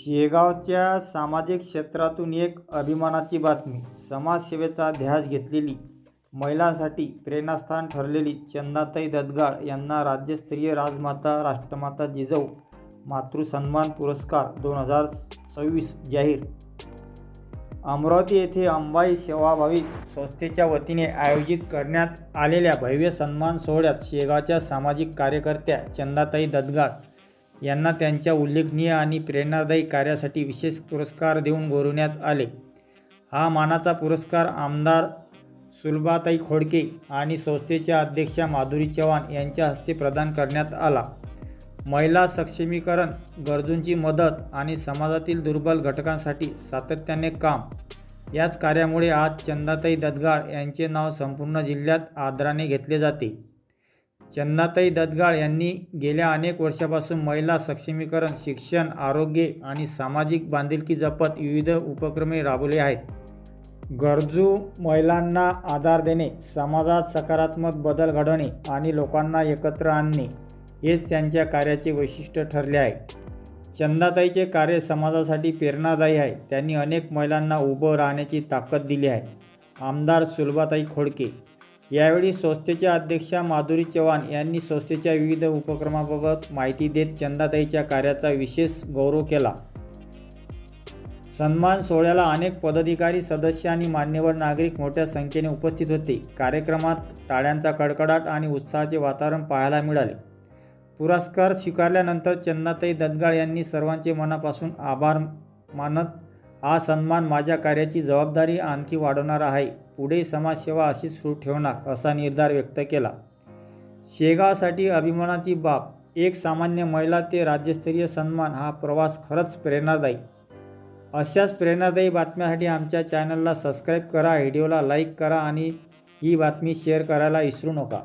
शेगावच्या सामाजिक क्षेत्रातून एक अभिमानाची बातमी. समाजसेवेचा ध्यास घेतलेली, महिलांसाठी प्रेरणास्थान ठरलेली चंदाताई दत्तगाळ यांना राज्यस्तरीय राजमाता राष्ट्रमाता जिजाऊ मातृसन्मान पुरस्कार 2026 जाहीर. अमरावती येथे अंबाई सेवाभावी संस्थेच्या वतीने आयोजित करण्यात आलेल्या भव्य सन्मान सोहळ्यात शेगावच्या सामाजिक कार्यकर्त्या चंदाताई दत्तगाळ यांना त्यांच्या उल्लेखनीय आणि प्रेरणादायी कार्यासाठी विशेष पुरस्कार देऊन गौरवण्यात आले. हा मानाचा पुरस्कार आमदार सुलभाताई खोडके आणि संस्थेच्या अध्यक्षा माधुरी चव्हाण यांच्या हस्ते प्रदान करण्यात आला. महिला सक्षमीकरण, गरजूंची मदत आणि समाजातील दुर्बल घटकांसाठी सातत्याने काम याच कार्यामुळे आज चंदाताई दत्तगाळ यांचे नाव संपूर्ण जिल्ह्यात आदराने घेतले जाते. चंदाताई दत्तगाळ यांनी गेल्या अनेक वर्षापासून महिला सक्षमीकरण, शिक्षण, आरोग्य आणि सामाजिक बांधिलकी जपत विविध उपक्रमे राबवले आहेत. गरजू महिलांना आधार देणे, समाजात सकारात्मक बदल घडवणे आणि लोकांना एकत्र आणणे हेच त्यांच्या कार्याचे वैशिष्ट्य ठरले आहे. चंदाताईचे कार्य समाजासाठी प्रेरणादायी आहे. त्यांनी अनेक महिलांना उभं राहण्याची ताकद दिली आहे. आमदार सुलभाताई खोडके यावेळी संस्थेच्या अध्यक्षा माधुरी चव्हाण यांनी संस्थेच्या विविध उपक्रमांबाबत माहिती देत चंदाताईच्या कार्याचा विशेष गौरव केला. सन्मान सोहळ्याला अनेक पदाधिकारी, सदस्य आणि मान्यवर नागरिक मोठ्या संख्येने उपस्थित होते. कार्यक्रमात टाळ्यांचा कडकडाट आणि उत्साहाचे वातावरण पाहायला मिळाले. पुरस्कार स्वीकारल्यानंतर चंदाताई दत्तगाळ यांनी सर्वांचे मनापासून आभार मानत, हा सन्मान माझ्या कार्याची जबाबदारी आणखी वाढवणार आहे. पुढे समाजसेवा अशीच सुरू ठेवणार असा निर्धार व्यक्त केला. शेगावसाठी अभिमानाची बाब. एक सामान्य महिला ते राज्यस्तरीय सन्मान, हा प्रवास खरंच प्रेरणादायी. अशाच प्रेरणादायी बातम्यांसाठी आमच्या चॅनलला सबस्क्राईब करा, व्हिडिओला लाईक करा आणि ही बातमी शेअर करायला विसरू नका.